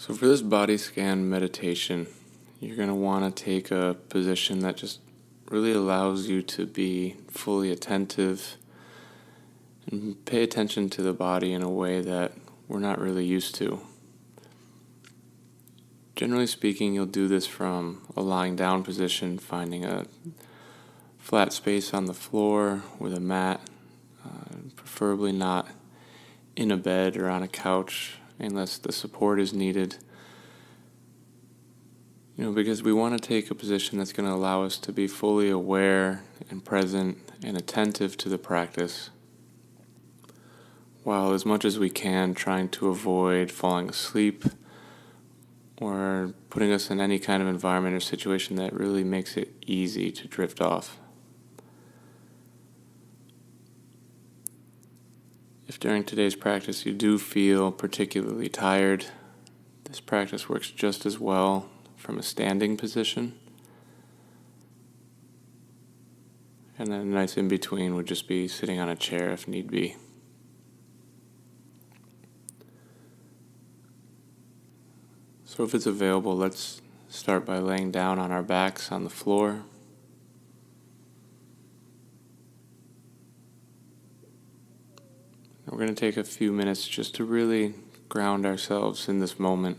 So for this body scan meditation, you're going to want to take a position that just really allows you to be fully attentive and pay attention to the body in a way that we're not really used to. Generally speaking, you'll do this from a lying down position, finding a flat space on the floor with a mat, preferably not in a bed or on a couch unless the support is needed. Because we want to take a position that's going to allow us to be fully aware and present and attentive to the practice, while as much as we can trying to avoid falling asleep or putting us in any kind of environment or situation that really makes it easy to drift off. If during today's practice you do feel particularly tired, this practice works just as well from a standing position. And then a nice in between would just be sitting on a chair if need be. So if it's available, let's start by laying down on our backs on the floor. We're going to take a few minutes just to really ground ourselves in this moment.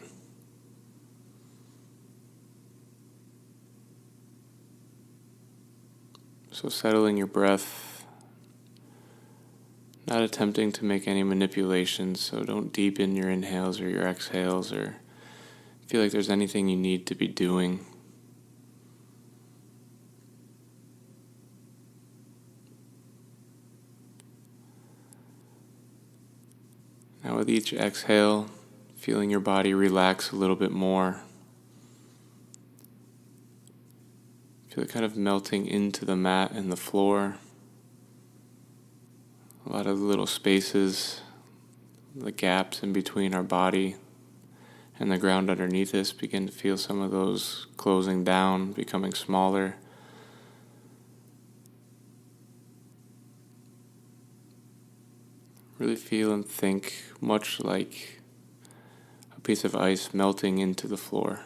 So settling your breath, not attempting to make any manipulations, so don't deepen your inhales or your exhales or feel like there's anything you need to be doing. Now with each exhale, feeling your body relax a little bit more. Feel it kind of melting into the mat and the floor. A lot of little spaces, the gaps in between our body and the ground underneath us, begin to feel some of those closing down, becoming smaller. Really feel and think much like a piece of ice melting into the floor.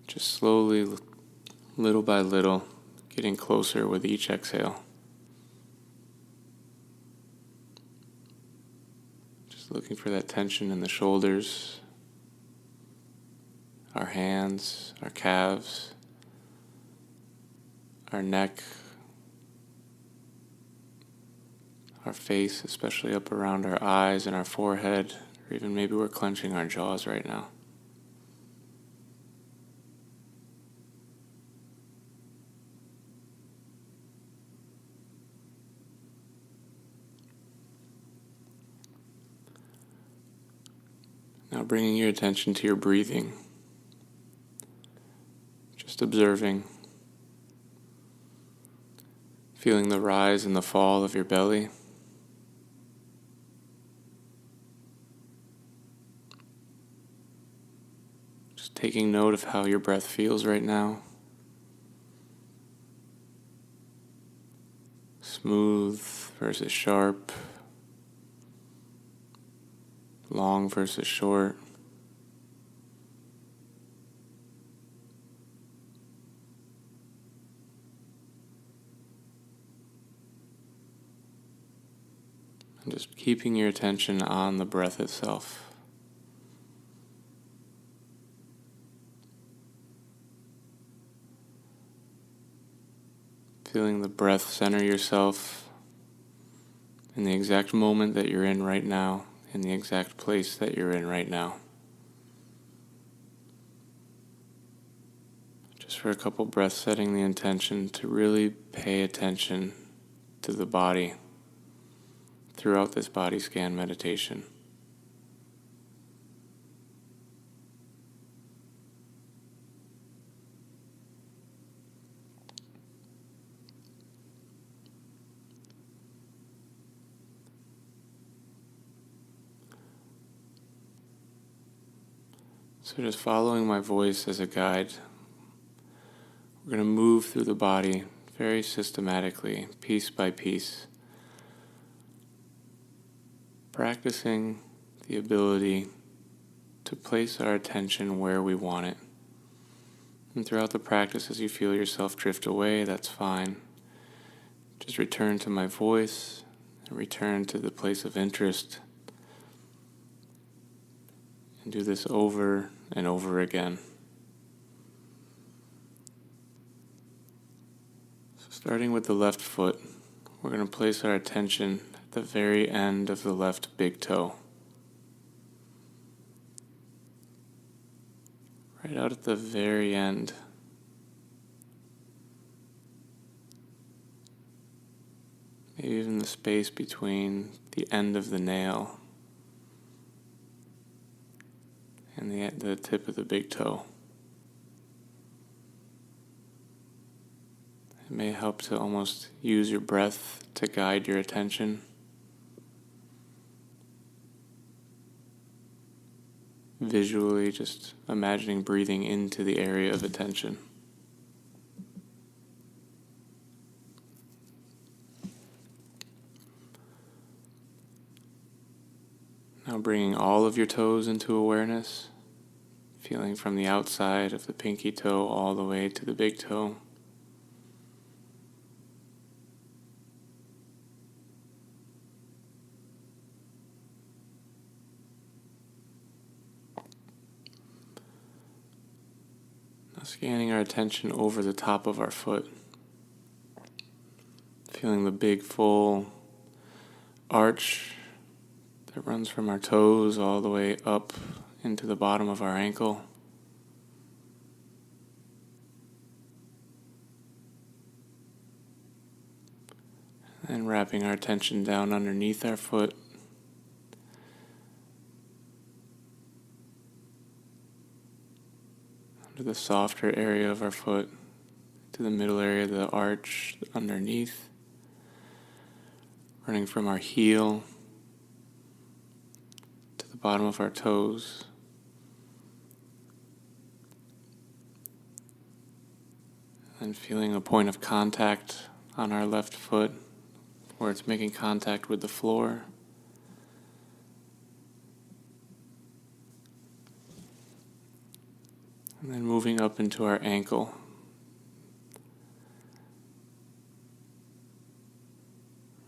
Just slowly, little by little, getting closer with each exhale. Just looking for that tension in the shoulders, our hands, our calves, our neck, our face, especially up around our eyes and our forehead, or even maybe we're clenching our jaws right now. Now bringing your attention to your breathing, just observing, feeling the rise and the fall of your belly. Just taking note of how your breath feels right now. Smooth versus sharp. Long versus short. And just keeping your attention on the breath itself. Feeling the breath center yourself in the exact moment that you're in right now, in the exact place that you're in right now. Just for a couple breaths, setting the intention to really pay attention to the body throughout this body scan meditation. So just following my voice as a guide, we're going to move through the body very systematically, piece by piece, practicing the ability to place our attention where we want it. And throughout the practice, as you feel yourself drift away, that's fine. Just return to my voice and return to the place of interest. And do this over and over again. So starting with the left foot, we're going to place our attention at the very end of the left big toe. Right out at the very end. Maybe even the space between the end of the nail and the tip of the big toe. It may help to almost use your breath to guide your attention. Visually, just imagining breathing into the area of attention. Now bringing all of your toes into awareness, feeling from the outside of the pinky toe all the way to the big toe. Now scanning our attention over the top of our foot, feeling the big full arch that runs from our toes all the way up into the bottom of our ankle. And wrapping our attention down underneath our foot. To the softer area of our foot, to the middle area of the arch underneath, running from our heel to the bottom of our toes. And feeling a point of contact on our left foot where it's making contact with the floor. And then moving up into our ankle.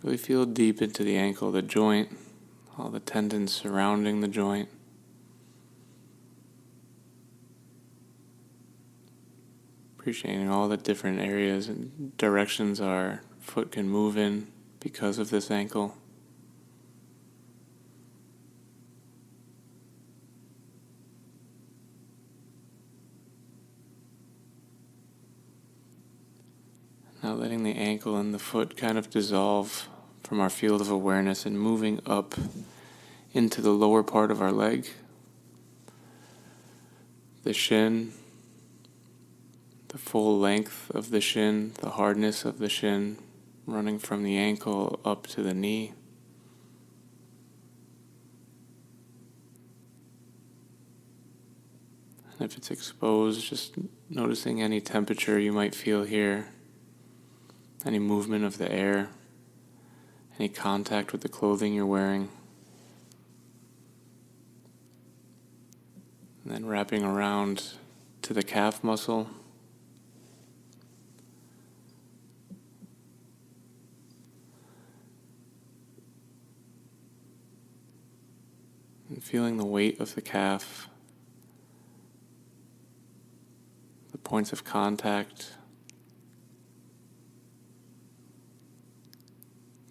Really feel deep into the ankle, the joint, all the tendons surrounding the joint. Appreciating all the different areas and directions our foot can move in because of this ankle. Now letting the ankle and the foot kind of dissolve from our field of awareness and moving up into the lower part of our leg, the shin, the full length of the shin, the hardness of the shin, running from the ankle up to the knee. And if it's exposed, just noticing any temperature you might feel here. Any movement of the air, any contact with the clothing you're wearing. And then wrapping around to the calf muscle. And feeling the weight of the calf, the points of contact,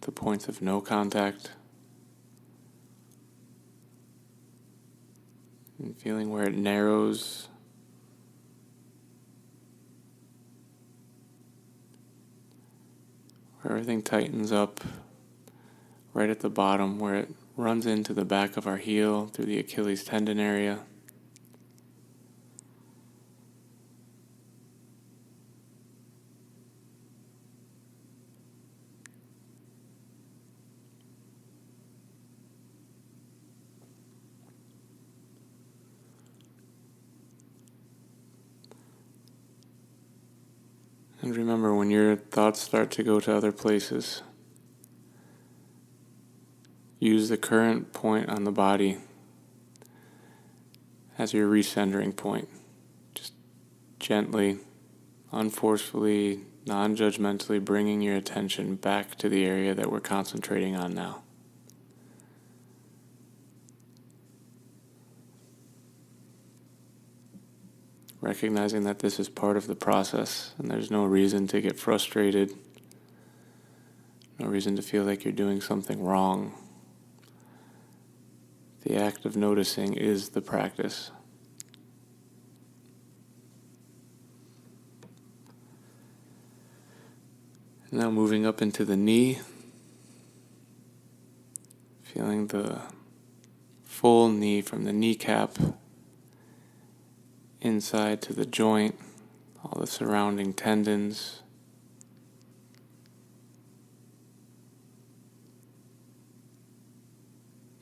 the points of no contact, and feeling where it narrows, where everything tightens up right at the bottom, where it runs into the back of our heel through the Achilles tendon area. And remember, when your thoughts start to go to other places, use the current point on the body as your recentering point. Just gently, unforcefully, non-judgmentally bringing your attention back to the area that we're concentrating on now. Recognizing that this is part of the process and there's no reason to get frustrated, no reason to feel like you're doing something wrong. The act of noticing is the practice. Now moving up into the knee, feeling the full knee from the kneecap inside to the joint, all the surrounding tendons.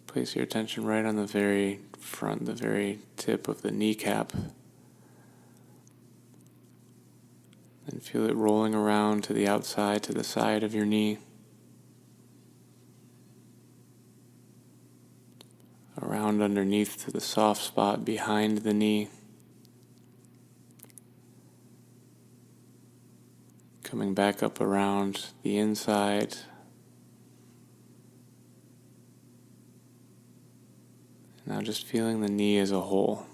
Place your attention right on the very front, the very tip of the kneecap. And feel it rolling around to the outside, to the side of your knee. Around underneath to the soft spot behind the knee. Coming back up around the inside. Now just feeling the knee as a whole.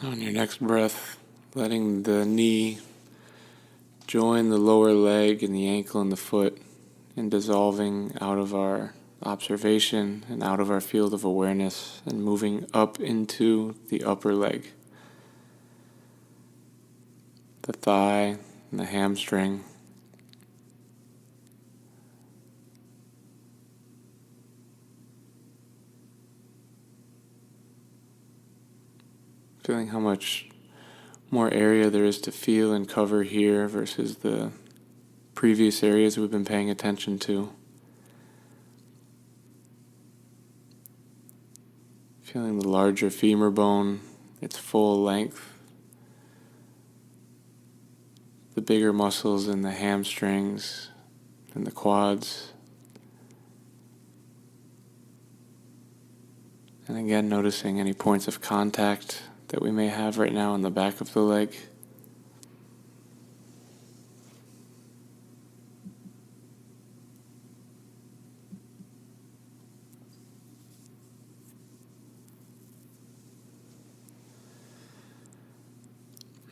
On your next breath, letting the knee join the lower leg and the ankle and the foot, and dissolving out of our observation and out of our field of awareness and moving up into the upper leg, the thigh and the hamstring. Feeling how much more area there is to feel and cover here versus the previous areas we've been paying attention to. Feeling the larger femur bone, its full length. The bigger muscles in the hamstrings and the quads. And again, noticing any points of contact that we may have right now on the back of the leg.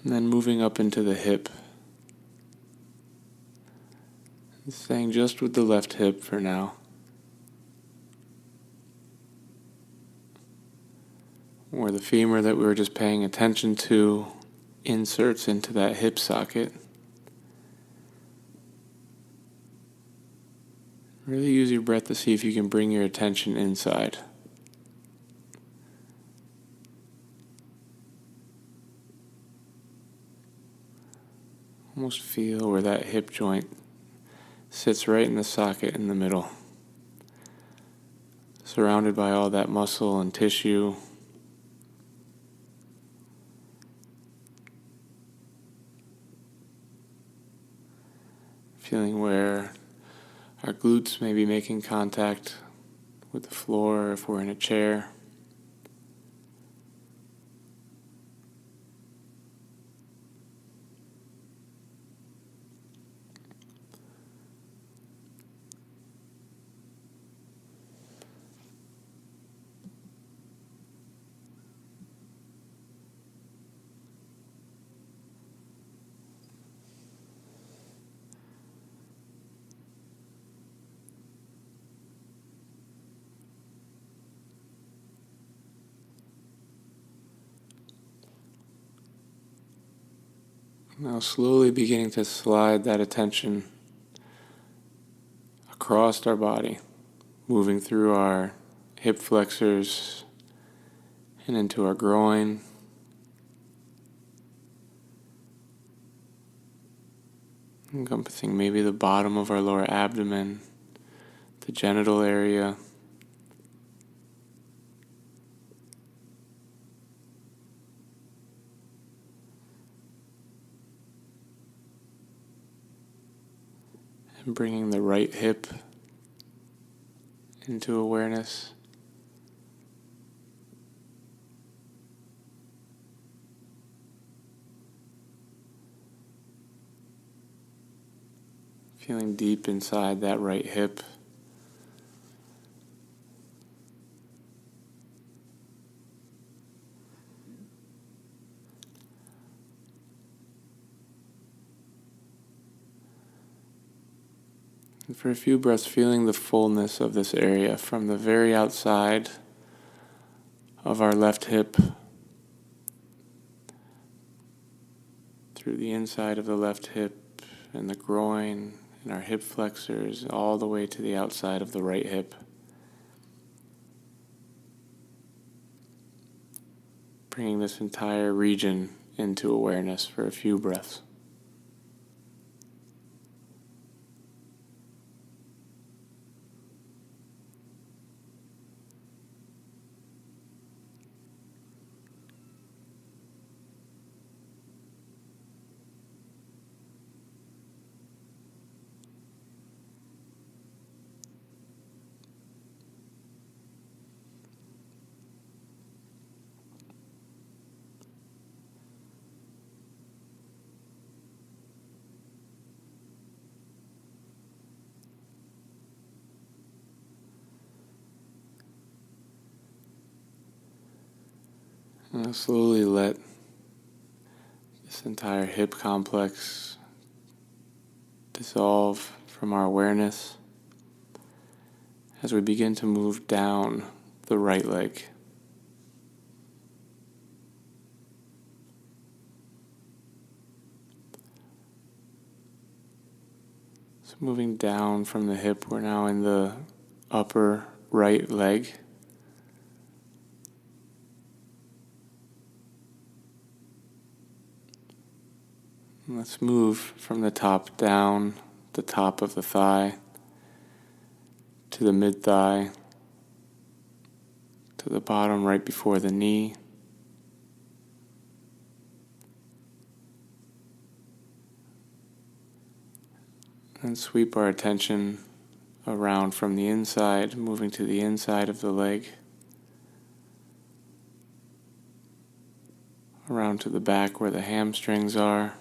And then moving up into the hip. Staying just with the left hip for now. Where the femur that we were just paying attention to inserts into that hip socket. Really use your breath to see if you can bring your attention inside. Almost feel where that hip joint sits right in the socket in the middle. Surrounded by all that muscle and tissue. Feeling where our glutes may be making contact with the floor if we're in a chair. Now slowly beginning to slide that attention across our body, moving through our hip flexors and into our groin. Encompassing maybe the bottom of our lower abdomen, the genital area, bringing the right hip into awareness. Feeling deep inside that right hip. And for a few breaths, feeling the fullness of this area from the very outside of our left hip through the inside of the left hip and the groin and our hip flexors all the way to the outside of the right hip. Bringing this entire region into awareness for a few breaths. And I'll slowly let this entire hip complex dissolve from our awareness as we begin to move down the right leg. So moving down from the hip, we're now in the upper right leg. And let's move from the top down, the top of the thigh, to the mid-thigh, to the bottom right before the knee. And sweep our attention around from the inside, moving to the inside of the leg, around to the back where the hamstrings are,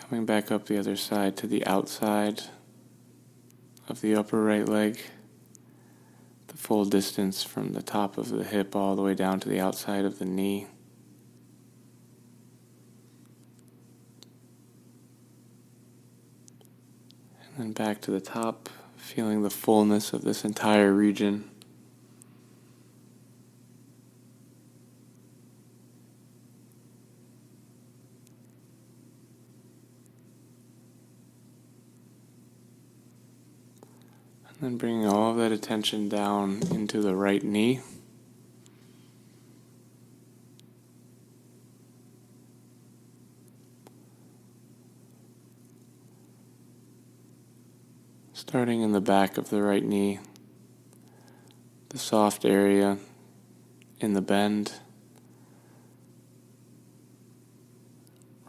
coming back up the other side to the outside of the upper right leg, the full distance from the top of the hip all the way down to the outside of the knee. And then back to the top, feeling the fullness of this entire region. And then bringing all of that attention down into the right knee. Starting in the back of the right knee, the soft area in the bend,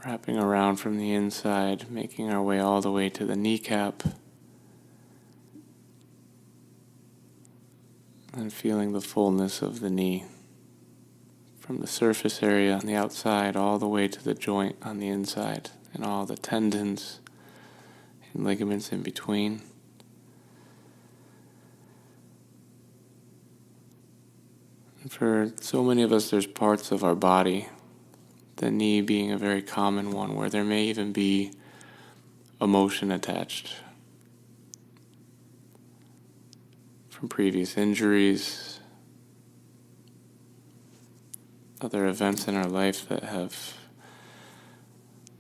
wrapping around from the inside, making our way all the way to the kneecap, and feeling the fullness of the knee from the surface area on the outside all the way to the joint on the inside and all the tendons and ligaments in between. And for so many of us, there's parts of our body, the knee being a very common one, where there may even be emotion attached from previous injuries, other events in our life that have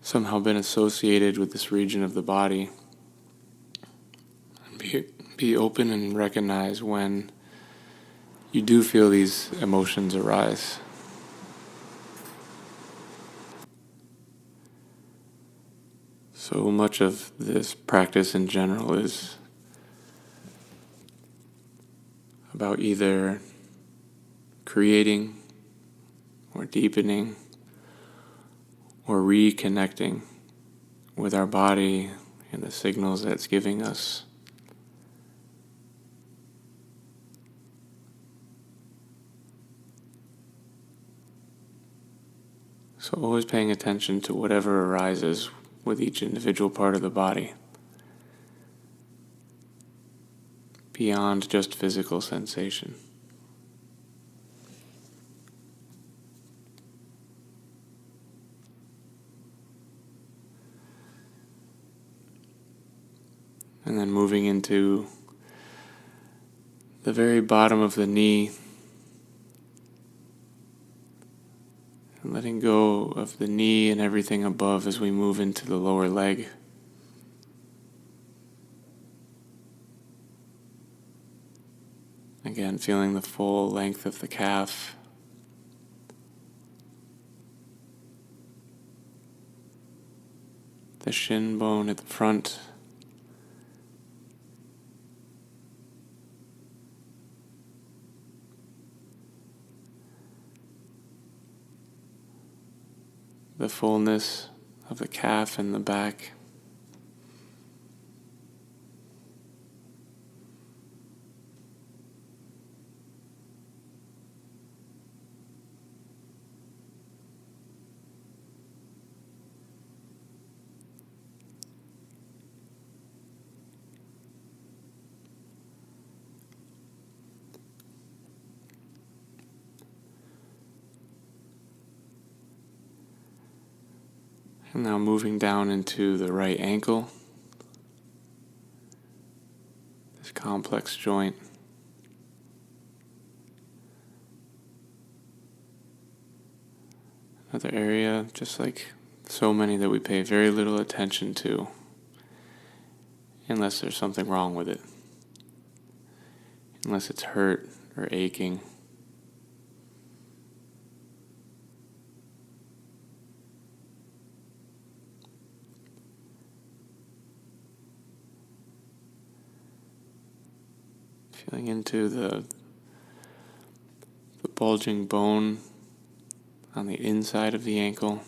somehow been associated with this region of the body. And be open and recognize when you do feel these emotions arise. So much of this practice in general is about either creating or deepening or reconnecting with our body and the signals that it's giving us. So always paying attention to whatever arises with each individual part of the body, beyond just physical sensation. And then moving into the very bottom of the knee, and letting go of the knee and everything above as we move into the lower leg. Again, feeling the full length of the calf. The shin bone at the front. The fullness of the calf and the back. And now moving down into the right ankle, this complex joint. Another area, just like so many that we pay very little attention to, unless there's something wrong with it, unless it's hurt or aching. Feeling into the bulging bone on the inside of the ankle.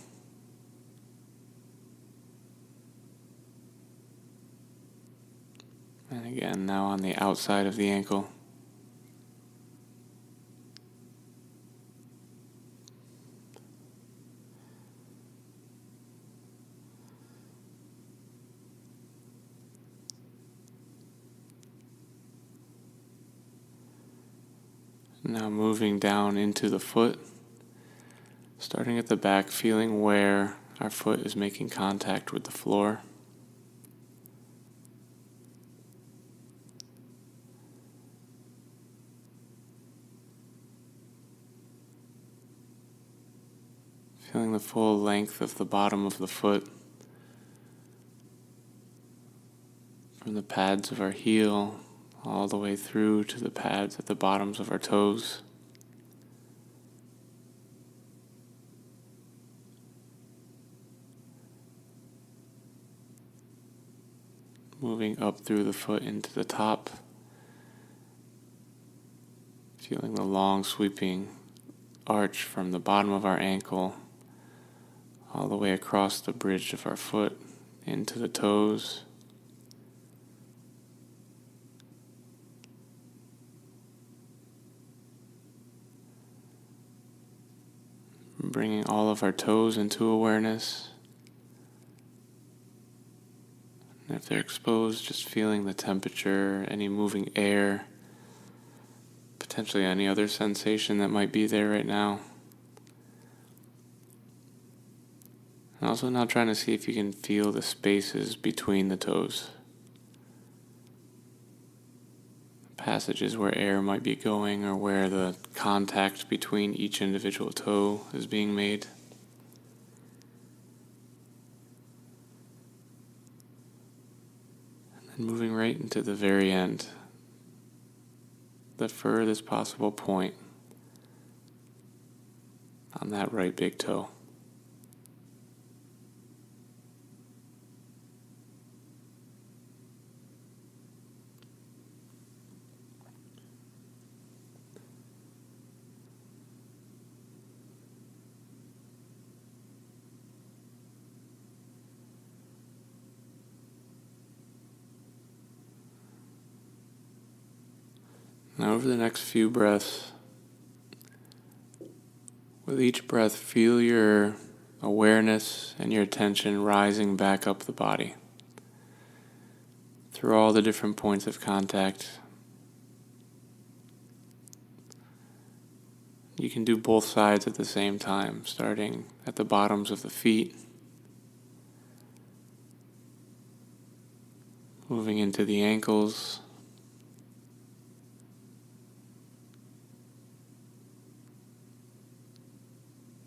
And again, now on the outside of the ankle. Now moving down into the foot, starting at the back, feeling where our foot is making contact with the floor. Feeling the full length of the bottom of the foot, from the pads of our heel all the way through to the pads at the bottoms of our toes. Moving up through the foot into the top, feeling the long sweeping arch from the bottom of our ankle all the way across the bridge of our foot into the toes. Bringing all of our toes into awareness. And if they're exposed, just feeling the temperature, any moving air, potentially any other sensation that might be there right now. And also now trying to see if you can feel the spaces between the toes. Passages where air might be going or where the contact between each individual toe is being made. And then moving right into the very end, the furthest possible point on that right big toe. Now over the next few breaths, with each breath, feel your awareness and your attention rising back up the body through all the different points of contact. You can do both sides at the same time, starting at the bottoms of the feet, moving into the ankles,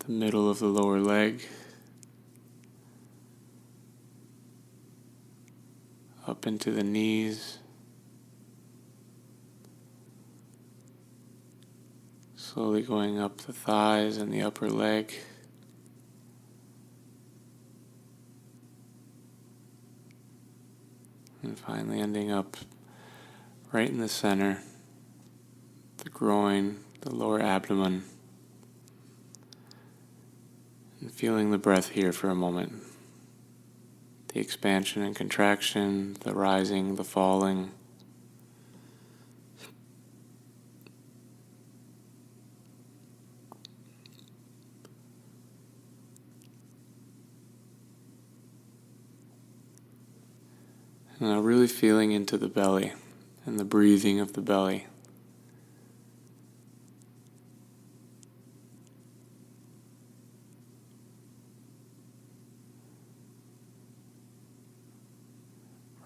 the middle of the lower leg, up into the knees, slowly going up the thighs and the upper leg, and finally ending up right in the center, the groin, the lower abdomen, and feeling the breath here for a moment. The expansion and contraction, the rising, the falling. And now really feeling into the belly and the breathing of the belly.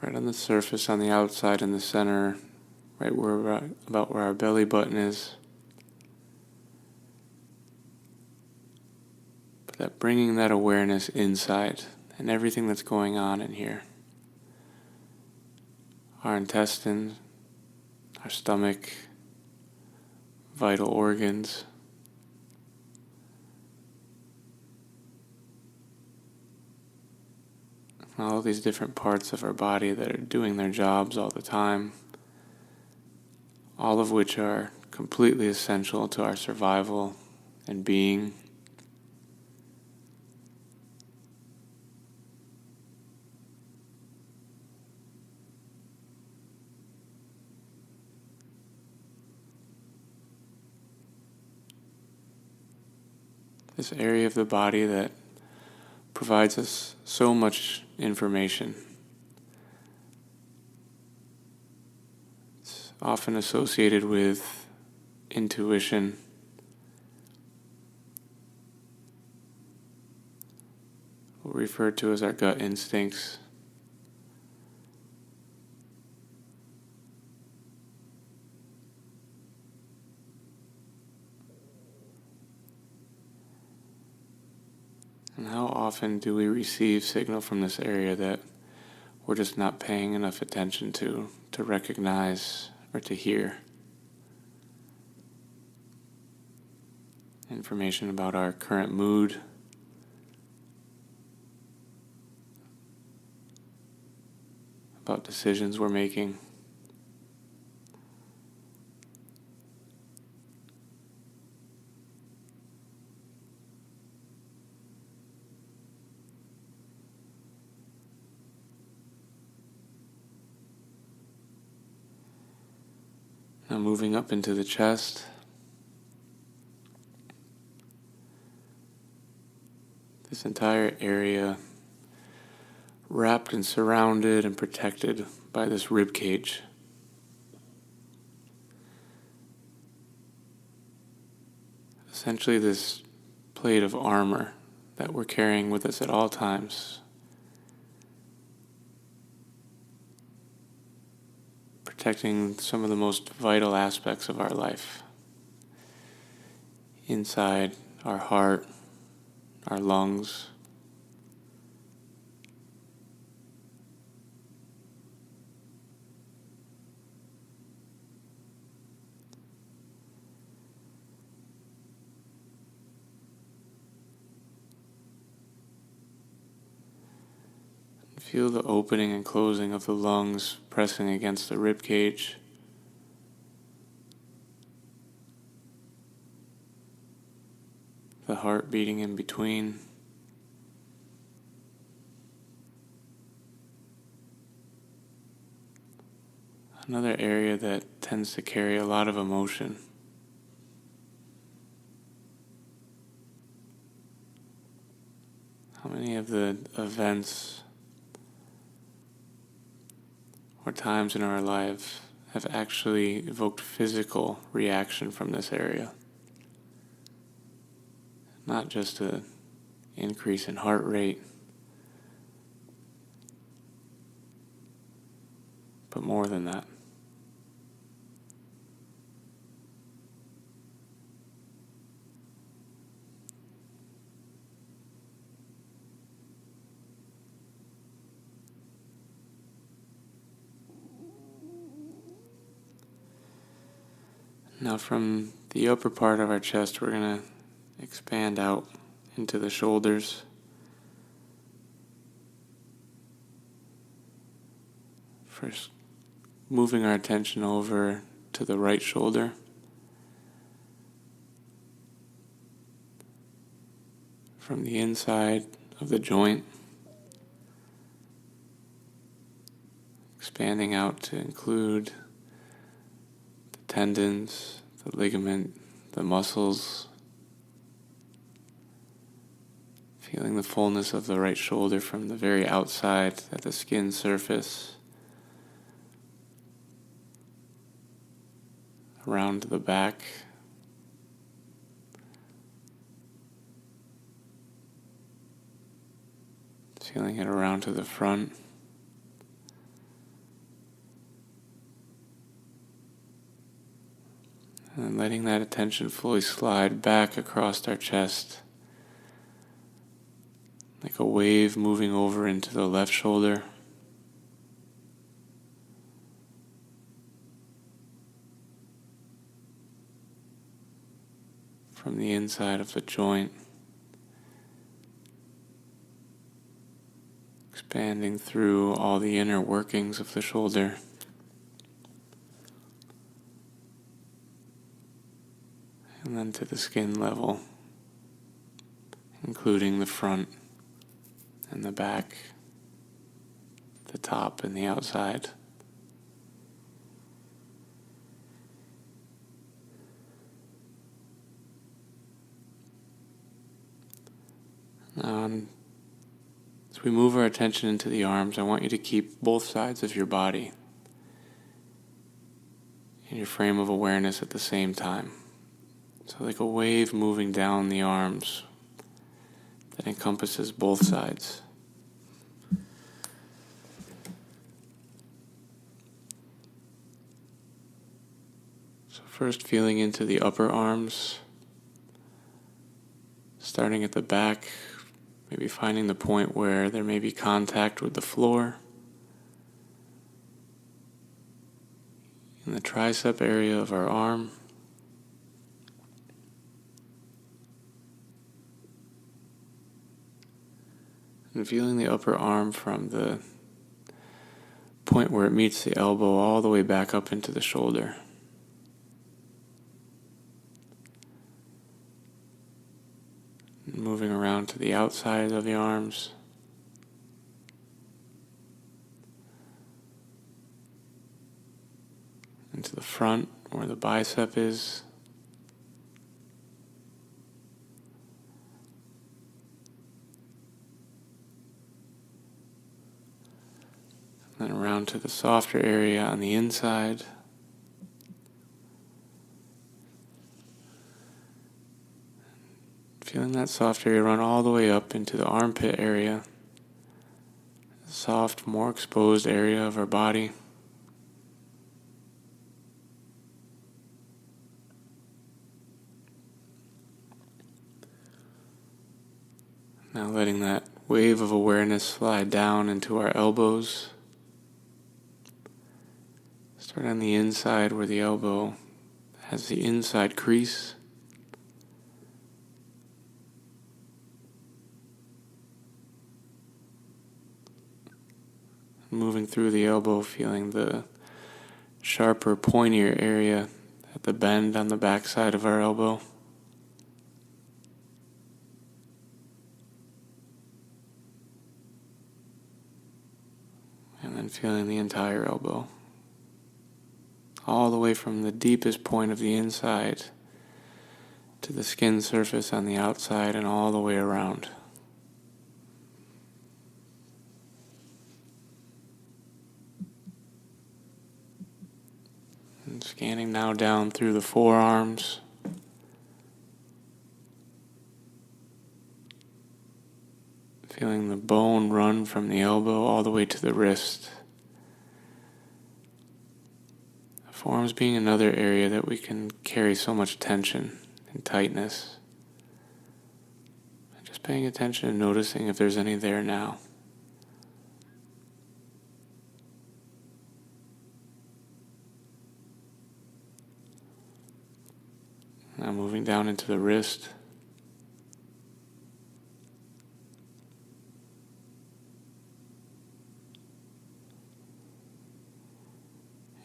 Right on the surface, on the outside, in the center, right about where our belly button is. But that bringing that awareness inside and everything that's going on in here. Our intestines, our stomach, vital organs. All these different parts of our body that are doing their jobs all the time, all of which are completely essential to our survival and being. This area of the body that provides us so much information. It's often associated with intuition, referred to as our gut instincts. And how often do we receive signal from this area that we're just not paying enough attention to recognize or to hear? Information about our current mood, about decisions we're making. Now moving up into the chest. This entire area wrapped and surrounded and protected by this rib cage. Essentially this plate of armor that we're carrying with us at all times. Protecting some of the most vital aspects of our life. Inside our heart, our lungs, feel the opening and closing of the lungs pressing against the rib cage. The heart beating in between. Another area that tends to carry a lot of emotion. How many of the events or times in our lives have actually evoked physical reaction from this area? Not just an increase in heart rate, but more than that. Now from the upper part of our chest, we're going to expand out into the shoulders. First, moving our attention over to the right shoulder. From the inside of the joint, expanding out to include the tendons, the ligament, the muscles, feeling the fullness of the right shoulder from the very outside at the skin surface, around the back, feeling it around to the front, and then letting that attention fully slide back across our chest, like a wave moving over into the left shoulder. From the inside of the joint, expanding through all the inner workings of the shoulder, and then to the skin level, including the front and the back, the top and the outside. Now, as we move our attention into the arms, I want you to keep both sides of your body in your frame of awareness at the same time. So like a wave moving down the arms that encompasses both sides. So first feeling into the upper arms, starting at the back, maybe finding the point where there may be contact with the floor. In the tricep area of our arm. And feeling the upper arm from the point where it meets the elbow all the way back up into the shoulder. And moving around to the outside of the arms. Into the front where the bicep is. Then around to the softer area on the inside. Feeling that soft area run all the way up into the armpit area. The soft, more exposed area of our body. Now letting that wave of awareness slide down into our elbows. Start on the inside where the elbow has the inside crease. Moving through the elbow, feeling the sharper, pointier area at the bend on the back side of our elbow. And then feeling the entire elbow, all the way from the deepest point of the inside to the skin surface on the outside and all the way around. And scanning now down through the forearms, feeling the bone run from the elbow all the way to the wrist. The forearms being another area that we can carry so much tension and tightness. And just paying attention and noticing if there's any there now. Now moving down into the wrist.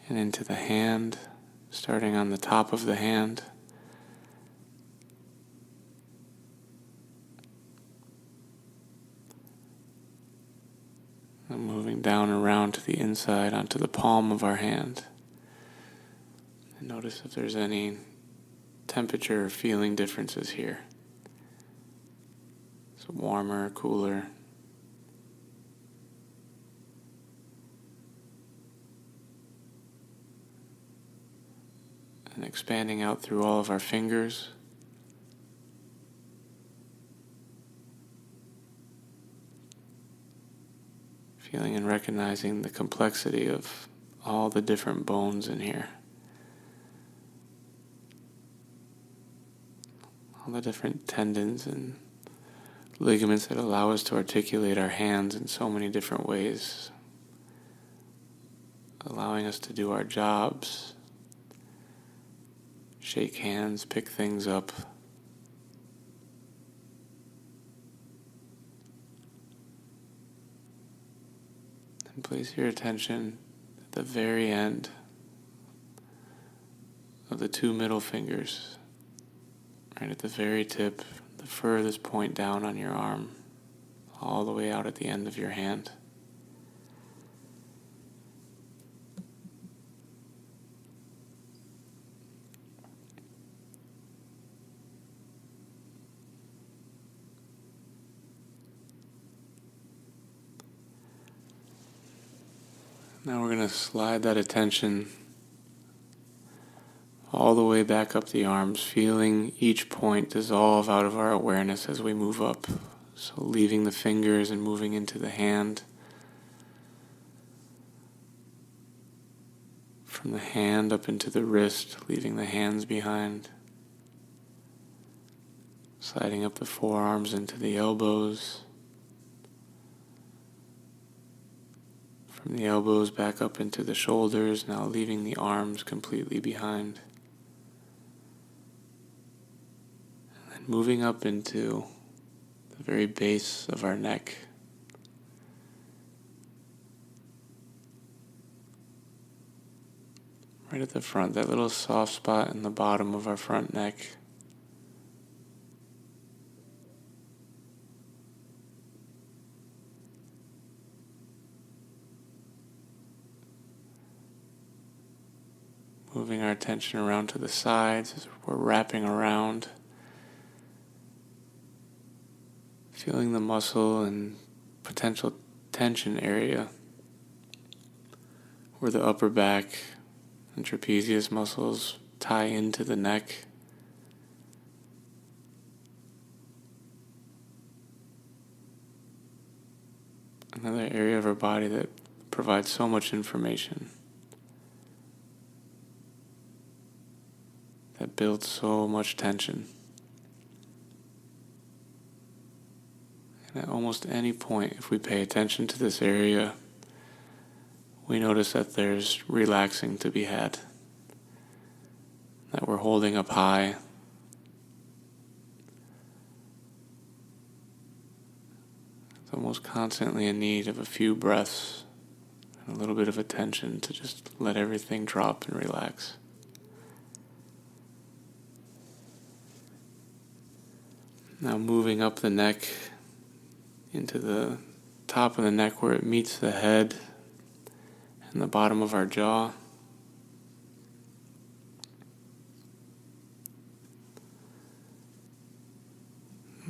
And into the hand, starting on the top of the hand. And moving down around to the inside onto the palm of our hand. And notice if there's any temperature or feeling differences here. So warmer, cooler. And expanding out through all of our fingers. Feeling and recognizing the complexity of all the different bones in here. All the different tendons and ligaments that allow us to articulate our hands in so many different ways. Allowing us to do our jobs. Shake hands, pick things up. And place your attention at the very end of the two middle fingers, right at the very tip, the furthest point down on your arm, all the way out at the end of your hand. Now we're going to slide that attention all the way back up the arms, feeling each point dissolve out of our awareness as we move up. So leaving the fingers and moving into the hand. From the hand up into the wrist, leaving the hands behind. Sliding up the forearms into the elbows. From the elbows back up into the shoulders, now leaving the arms completely behind. And then moving up into the very base of our neck. Right at the front, that little soft spot in the bottom of our front neck. Moving our attention around to the sides as we're wrapping around. Feeling the muscle and potential tension area where the upper back and trapezius muscles tie into the neck. Another area of our body that provides so much information. That builds so much tension. And at almost any point, if we pay attention to this area, we notice that there's relaxing to be had. That we're holding up high. It's almost constantly in need of a few breaths and a little bit of attention to just let everything drop and relax. Now moving up the neck into the top of the neck where it meets the head and the bottom of our jaw.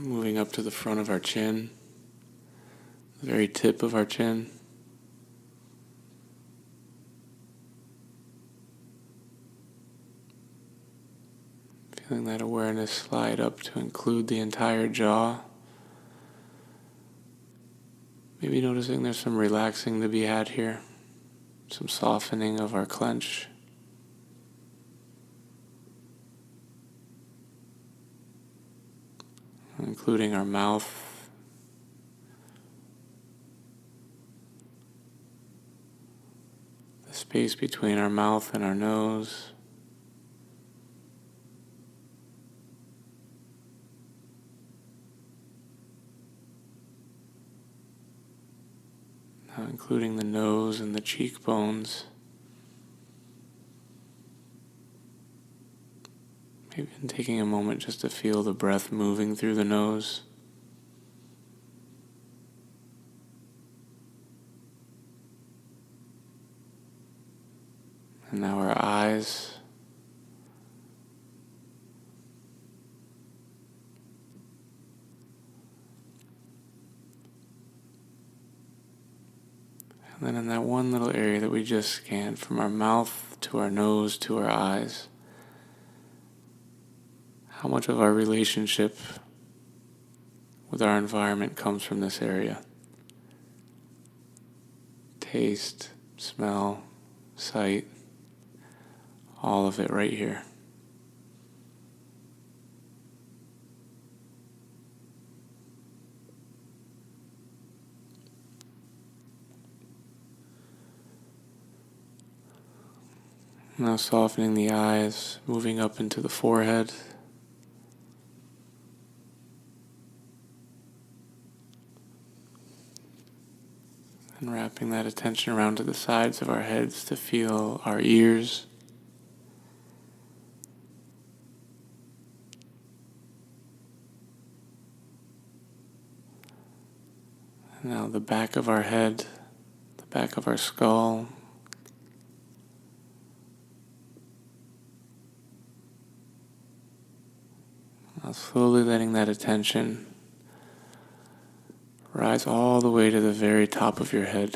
moving up to the front of our chin, the very tip of our chin. Feeling that awareness slide up to include the entire jaw. Maybe noticing there's some relaxing to be had here, some softening of our clench. Including our mouth, the space between our mouth and our nose. Now including the nose and the cheekbones. Maybe taking a moment just to feel the breath moving through the nose. And now our eyes. And then in that one little area that we just scanned, from our mouth to our nose to our eyes, how much of our relationship with our environment comes from this area? Taste, smell, sight, all of it right here. Now softening the eyes, moving up into the forehead. And wrapping that attention around to the sides of our heads to feel our ears. And now the back of our head, the back of our skull. Now slowly letting that attention rise all the way to the very top of your head.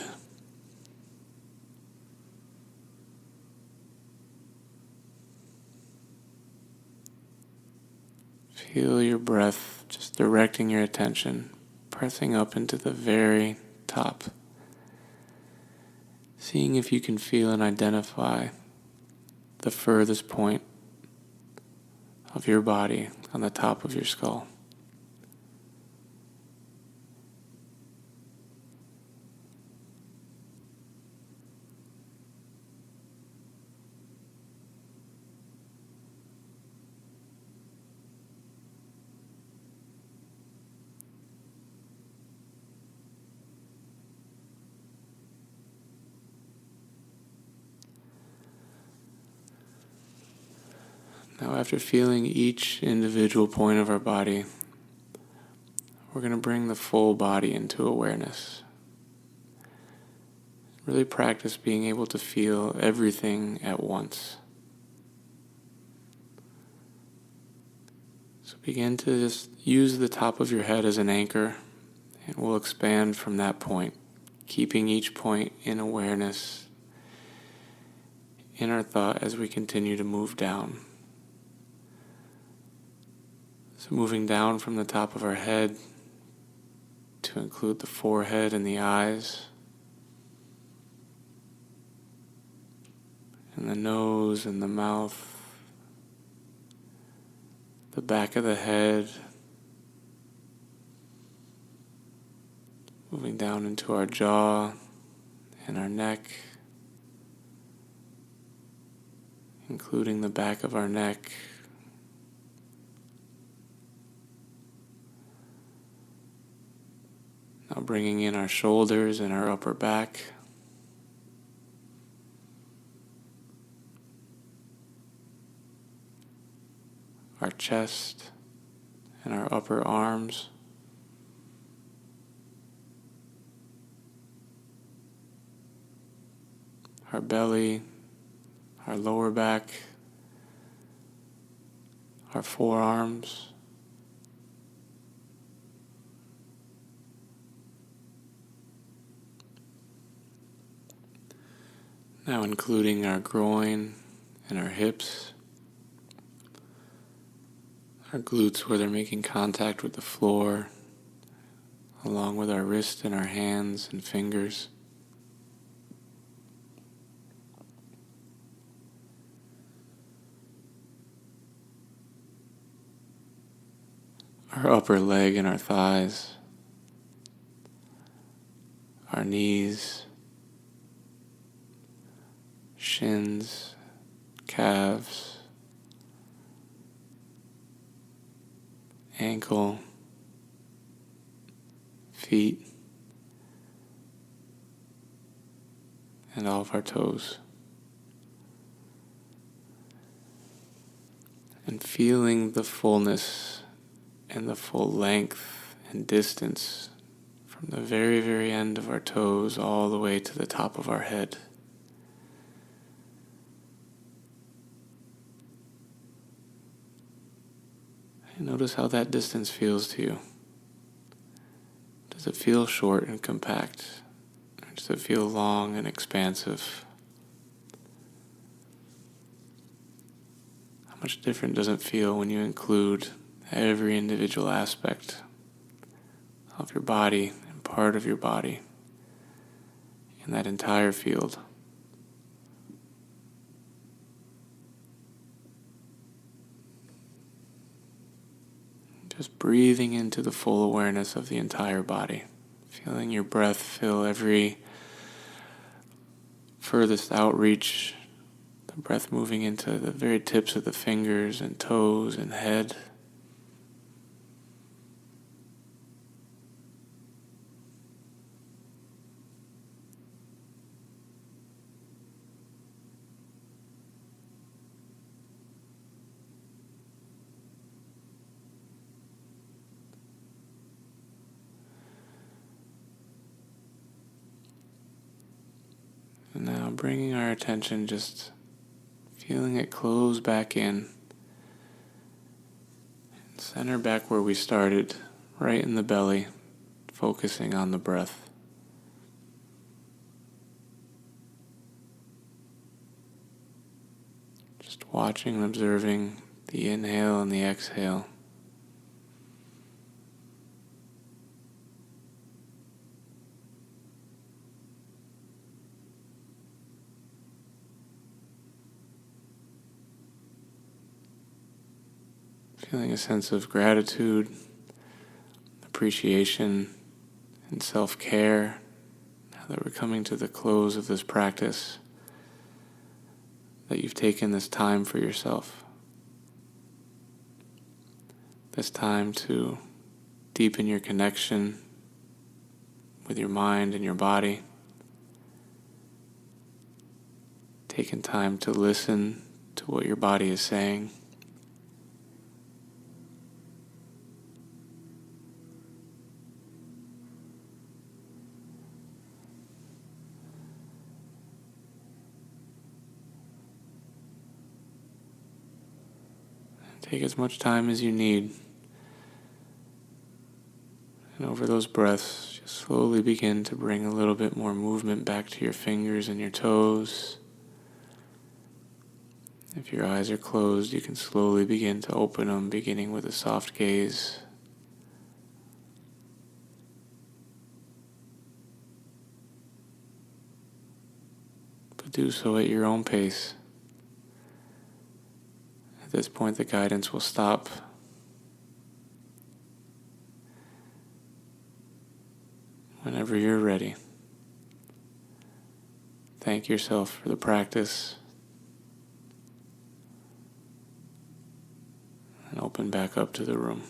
Feel your breath just directing your attention, pressing up into the very top. Seeing if you can feel and identify the furthest point of your body on the top of your skull. Now, after feeling each individual point of our body, we're going to bring the full body into awareness. Really practice being able to feel everything at once. So begin to just use the top of your head as an anchor, and we'll expand from that point, keeping each point in awareness in our thought as we continue to move down. So moving down from the top of our head to include the forehead and the eyes, and the nose and the mouth, the back of the head, moving down into our jaw and our neck, including the back of our neck, now bringing in our shoulders and our upper back, our chest and our upper arms, our belly, our lower back, our forearms, Now including our groin and our hips, our glutes where they're making contact with the floor, along with our wrists and our hands and fingers. Our upper leg and our thighs, our knees, shins, calves, ankle, feet, and all of our toes. And feeling the fullness and the full length and distance from the very, very end of our toes all the way to the top of our head. And notice how that distance feels to you. Does it feel short and compact? Or does it feel long and expansive? How much different does it feel when you include every individual aspect of your body and part of your body in that entire field? Just breathing into the full awareness of the entire body. Feeling your breath fill every furthest outreach. The breath moving into the very tips of the fingers and toes and head. And now bringing our attention, just feeling it close back in. And center back where we started, right in the belly, focusing on the breath. Just watching and observing the inhale and the exhale. Feeling a sense of gratitude, appreciation, and self-care now that we're coming to the close of this practice, that you've taken this time for yourself. This time to deepen your connection with your mind and your body. Taking time to listen to what your body is saying. Take as much time as you need. And over those breaths, just slowly begin to bring a little bit more movement back to your fingers and your toes. If your eyes are closed, you can slowly begin to open them, beginning with a soft gaze. But do so at your own pace. At this point, the guidance will stop. Whenever you're ready, thank yourself for the practice and open back up to the room.